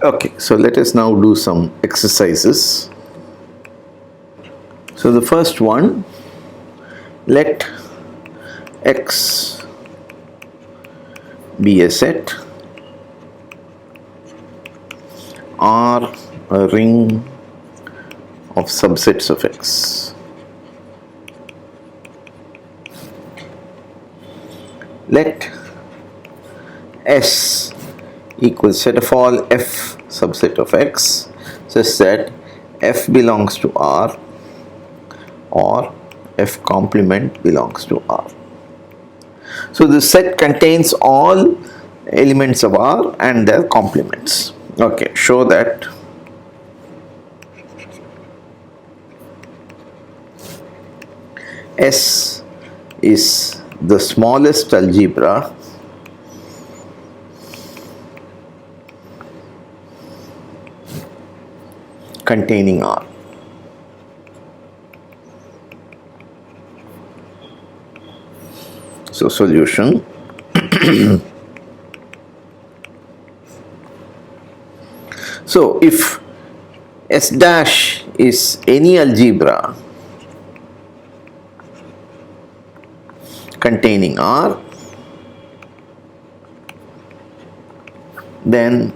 Okay, so let us now do some exercises. So the first one, let X be a set R a ring of subsets of X. Let S equals set of all F subset of X such that F belongs to R or F complement belongs to R. So the set contains all elements of R and their complements. Okay, show that S is the smallest algebra containing R. So solution. So if S dash is any algebra containing R, then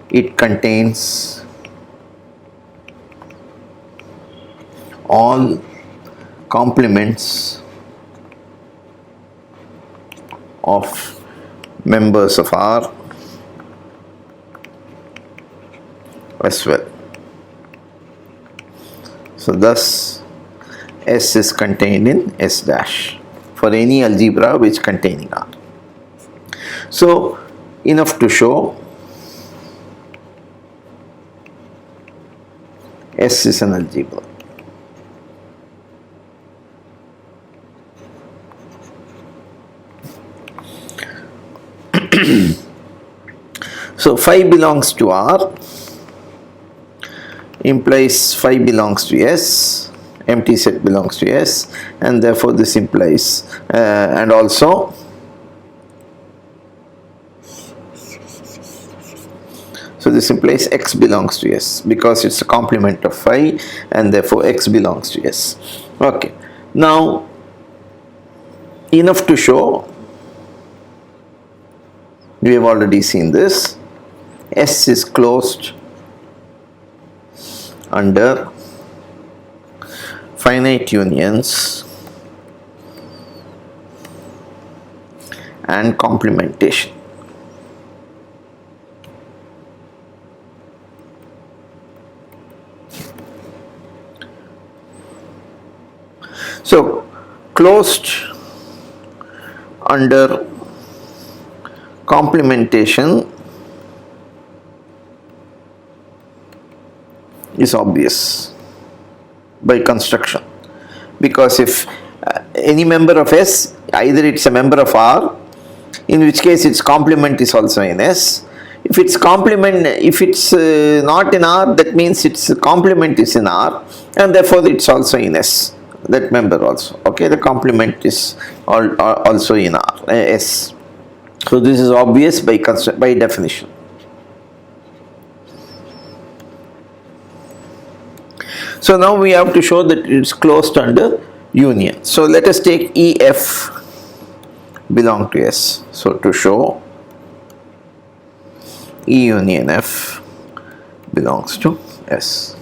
it contains all complements of members of R as well. So thus S is contained in S dash for any algebra which containing R. So enough to show S is an algebra. So phi belongs to R implies phi belongs to S, empty set belongs to S, and therefore this implies and also so this implies X belongs to S because it's a complement of phi and therefore X belongs to S. Okay, now enough to show, we have already seen this, S is closed under finite unions and complementation. So closed under complementation is obvious by construction, because if any member of S, either it's a member of R, in which case its complement is also in S. If it's complement, if it's not in R, that means its complement is in R and therefore it's also in S, that member also. Okay, the complement is also in R, S. So this is obvious by definition. So now we have to show that it is closed under union. So let us take EF belong to S. So to show E union F belongs to S.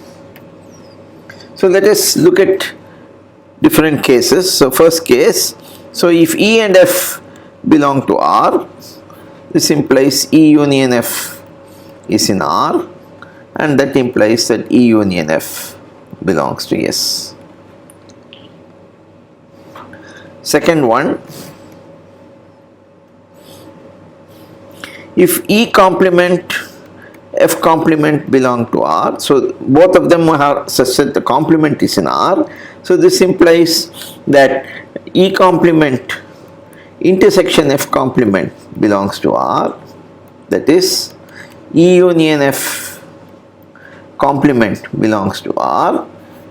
So let us look at different cases. So first case, so if E and F belong to R, this implies E union F is in R, and that implies that E union F belongs to S. Second one, if E complement F complement belong to R, so both of them are such that the complement is in R, so this implies that E complement intersection F complement belongs to R, that is E union F complement belongs to R,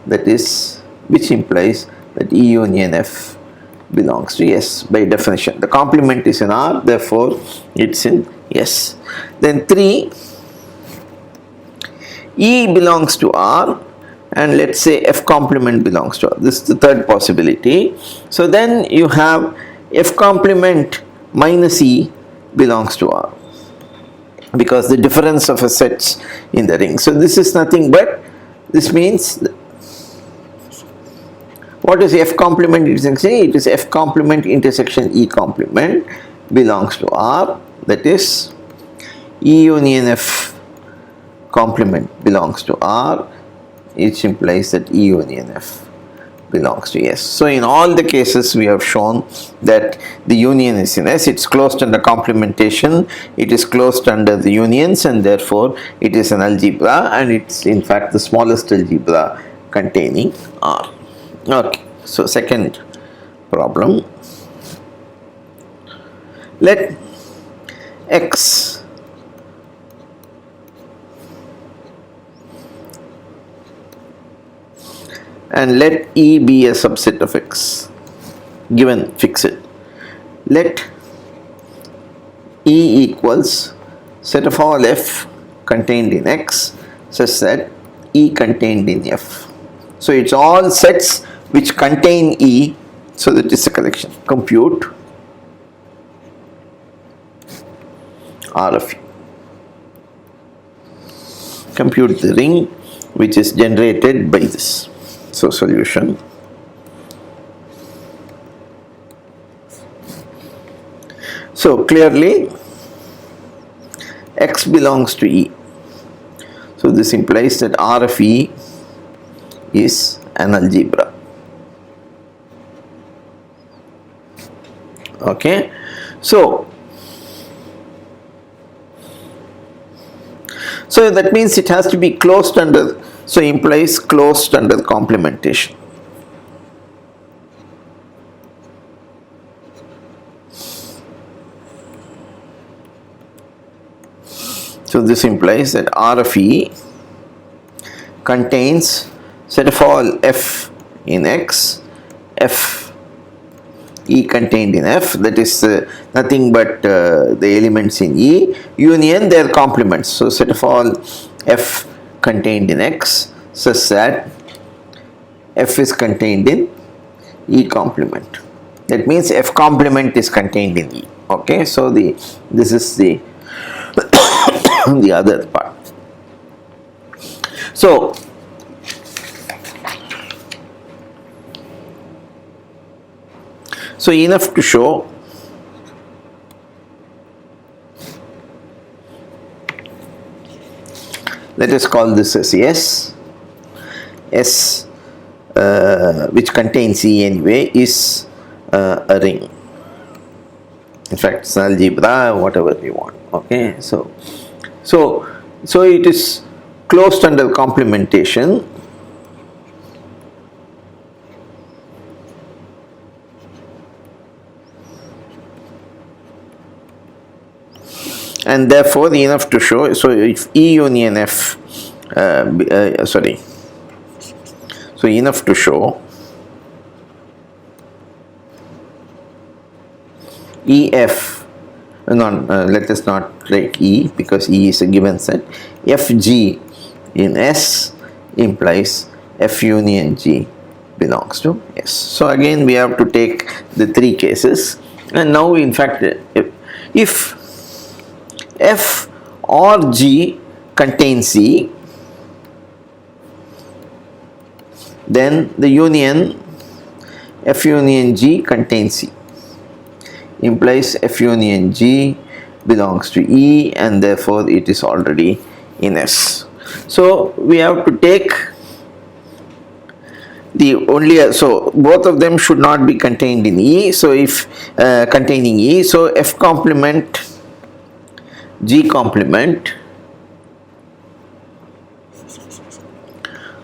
that is, which implies that E union F belongs to S by definition. The complement is in R, therefore it's in S. Then 3, E belongs to R, and let's say F complement belongs to R. This is the third possibility. So then you have F complement minus E belongs to R, because the difference of a sets in the ring. So this is nothing but, this means, what is F complement intersection? It is F complement intersection E complement belongs to R, that is E union F complement belongs to R, which implies that E union F belongs to S. So in all the cases we have shown that the union is in S, it's closed under complementation, it is closed under the unions, and therefore it is an algebra, and it's in fact the smallest algebra containing R. Okay, so second problem. Let X and let E be a subset of X, given, fix it. Let E equals set of all F contained in X such that E contained in F. So it's all sets which contain E, so that is a collection. Compute R of E. Compute the ring which is generated by this. So solution. So clearly X belongs to E. So this implies that R of E is an algebra. Okay. So that means it has to be closed under, so implies closed under complementation. So this implies that R of E contains set of all F in X, F E contained in F, that is nothing but the elements in E, union their complements. So set of all F contained in X such that F is contained in E complement. That means F complement is contained in E. Okay, so this is the the other part. So enough to show let us call this as S which contains E anyway is a ring. In fact, it's an algebra, whatever you want. Okay, so it is closed under complementation, and therefore enough to show. So if E union F, so enough to show EF, let us not write E because E is a given set. FG in S implies F union G belongs to S. So again we have to take the three cases, and now in fact if F or G contains E, then the union F union G contains E, implies F union G belongs to E, and therefore it is already in S. So we have to take the only, so both of them should not be contained in E. So if containing E, so F complement G complement,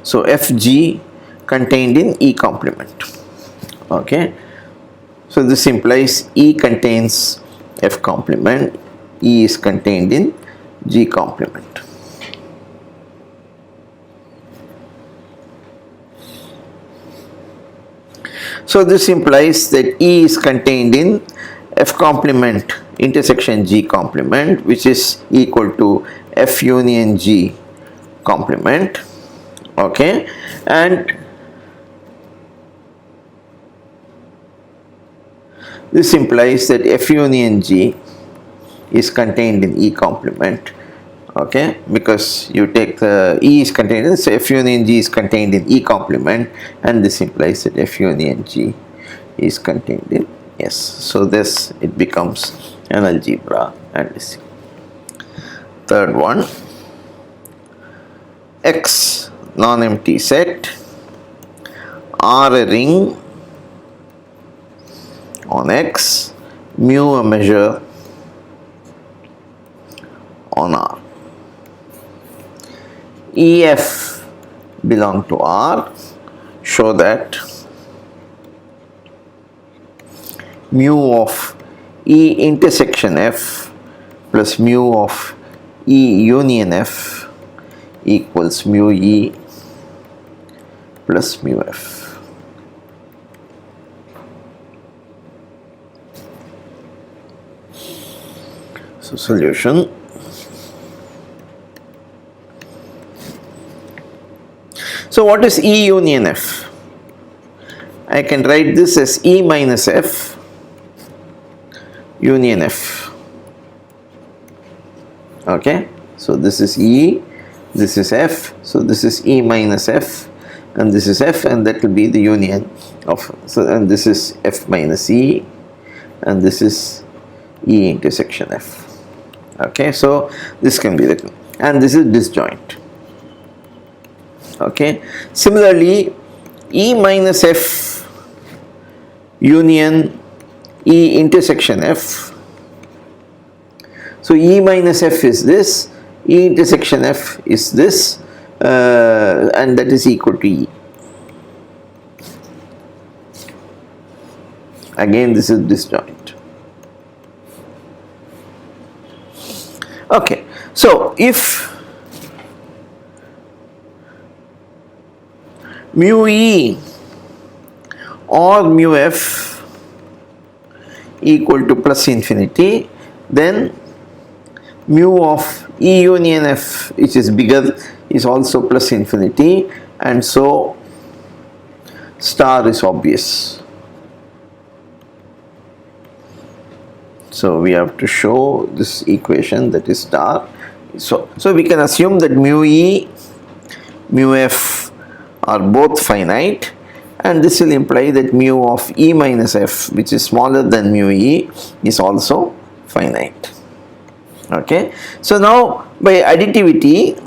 so FG contained in E complement. Okay, so this implies E contains F complement, E is contained in G complement. So this implies that E is contained in F complement intersection G complement, which is equal to F union G complement. Okay, and this implies that F union G is contained in E complement. Okay, because you take the E is contained in, so F union G is contained in E complement, and this implies that F union G is contained in S. So this, it becomes an algebra. And this third one, X non-empty set, R a ring on X, mu a measure on R. EF belong to R, show that mu of E intersection F plus mu of E union F equals mu E plus mu F. So solution. So what is E union F? I can write this as E minus F union F. Okay, so this is E, this is F, so this is E minus F, and this is F, and that will be the union of, so, and this is F minus E, and this is E intersection F. Okay, so this can be written, and this is disjoint. Okay, similarly, E minus F union E intersection F. So E minus F is this, E intersection F is this, and that is equal to E. Again, this is disjoint. Okay, so if mu E or mu F equal to plus infinity, then mu of E union F, which is bigger, is also plus infinity, and so star is obvious. So we have to show this equation, that is star. So we can assume that mu E, mu F are both finite, and this will imply that mu of E minus F, which is smaller than mu E, is also finite. Okay, so now by additivity,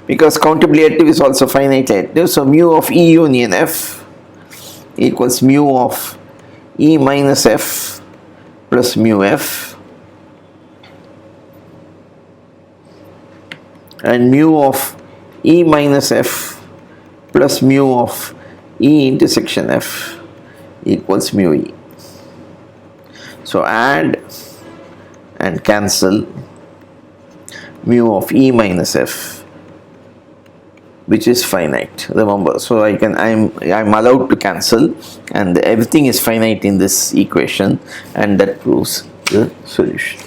because countable additive is also finite additive, so mu of E union F equals mu of E minus F plus mu F, and mu of E minus F plus mu of E intersection F equals mu E. So add and cancel mu of E minus F, which is finite, remember. So I'm allowed to cancel, and everything is finite in this equation, and that proves the solution.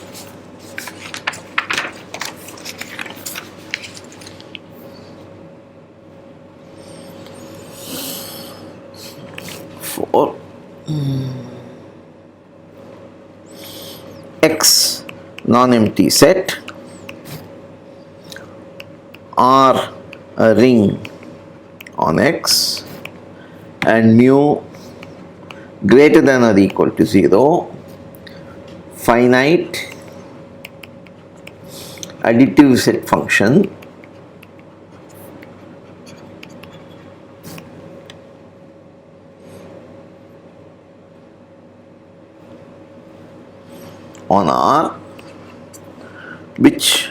For X non-empty set, R a ring on X, and mu greater than or equal to 0, finite additive set function on R, which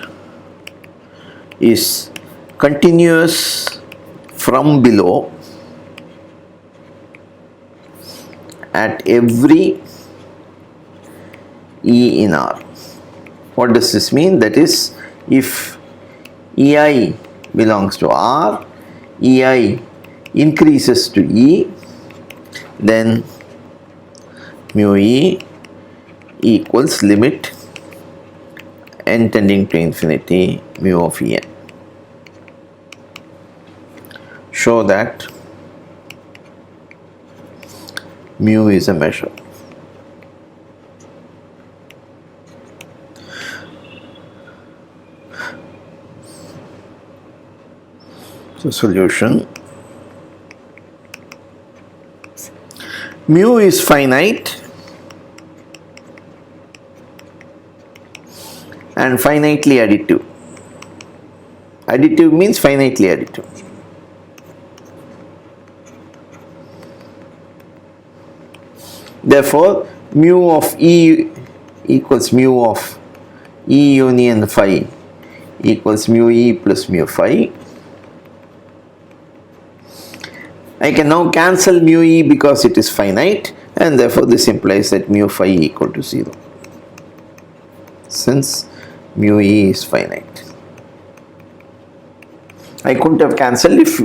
is continuous from below at every E in R. What does this mean? That is, if EI belongs to R, EI increases to E, then mu E equals limit n tending to infinity mu of En. Show that mu is a measure. So solution, mu is finite and finitely additive. Additive means finitely additive. Therefore, mu of E equals mu of E union phi equals mu E plus mu phi. I can now cancel mu E because it is finite, and therefore this implies that mu phi equal to 0, since mu E is finite. I couldn't have cancelled if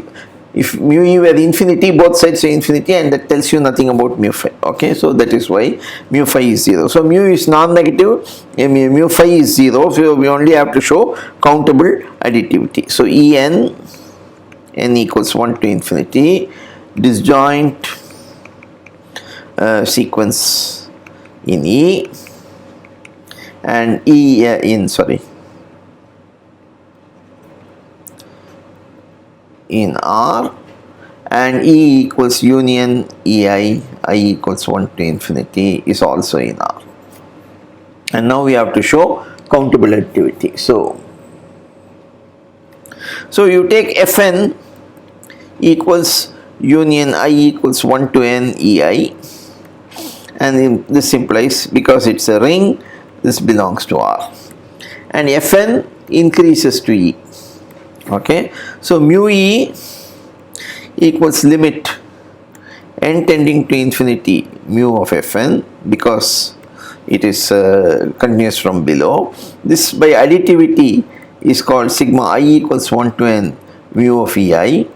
mu E were infinity, both sides are infinity, and that tells you nothing about mu phi. Okay, so that is why mu phi is 0. So mu is non-negative, mu phi is 0, so we only have to show countable additivity. So En, n equals 1 to infinity, disjoint sequence in E, and in R, and E equals union EI, I equals 1 to infinity is also in R. And now we have to show countable additivity. So you take Fn equals union I equals 1 to n EI, and this implies, because it's a ring, this belongs to R, and Fn increases to E. Okay, so mu E equals limit n tending to infinity mu of Fn, because it is continuous from below. This by additivity is called sigma I equals 1 to n mu of EI,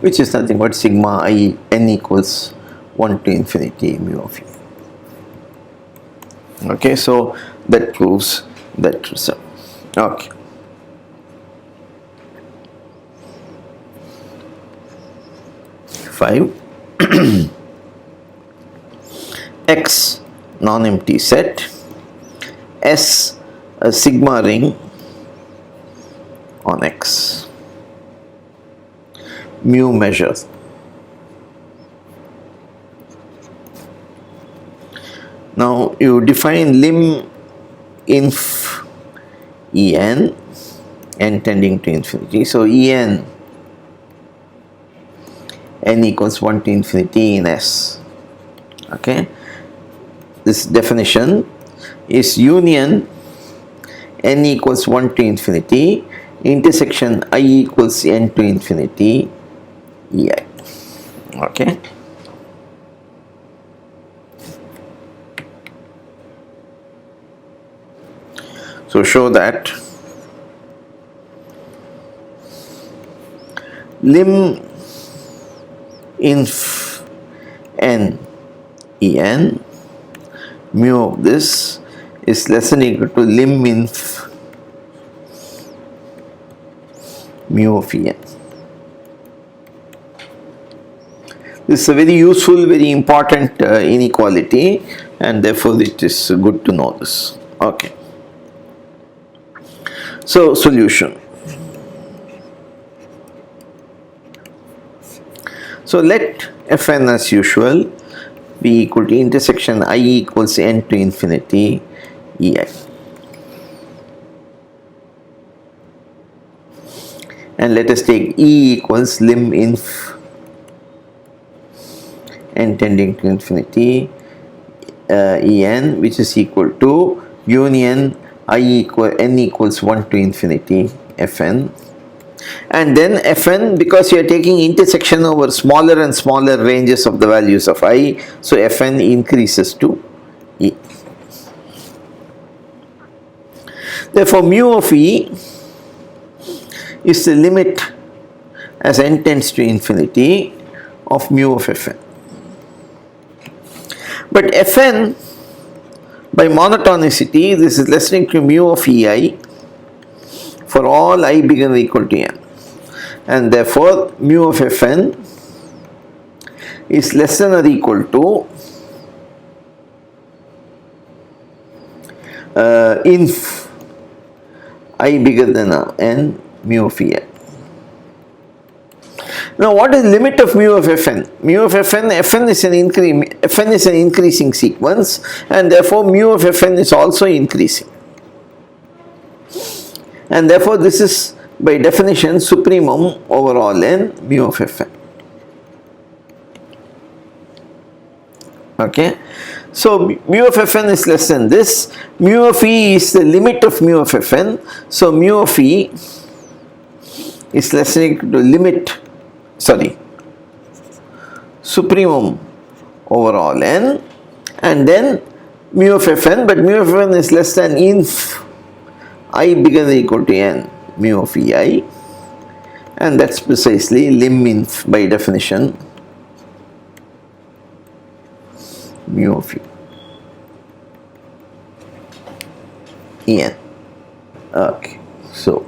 which is nothing but sigma I n equals 1 to infinity mu of E. Okay, so that proves that result. Okay. Five. X non-empty set, S a sigma ring on X. Mu measures. Now you define lim inf En, n tending to infinity. So En, n equals 1 to infinity in S. Okay, this definition is union n equals 1 to infinity intersection I equals n to infinity EI. Okay, so show that lim inf n En mu of this is less than equal to lim inf mu of En. This is a very useful, very important inequality, and therefore it is good to know this. Okay. So solution. So let Fn as usual be equal to intersection I equals n to infinity EI. And let us take E equals lim inf n tending to infinity En, which is equal to union n equals 1 to infinity Fn. And then Fn, because you are taking intersection over smaller and smaller ranges of the values of I, so Fn increases to E. Therefore, mu of E is the limit as n tends to infinity of mu of Fn. But Fn, by monotonicity, this is less than to mu of Ei for all I bigger than or equal to n. And therefore, mu of Fn is less than or equal to inf I bigger than n mu of Ei. Now, what is limit of mu of Fn? Mu of Fn is an increasing sequence, and therefore mu of Fn is also increasing. And therefore, this is by definition supremum over all n mu of Fn. Okay. So, mu of Fn is less than this. Mu of E is the limit of mu of Fn. So, mu of E is less than equal to supremum over all n, and then mu of Fn, but mu of Fn is less than inf I bigger than or equal to n mu of Ei, and that's precisely lim inf by definition mu of En. Okay, so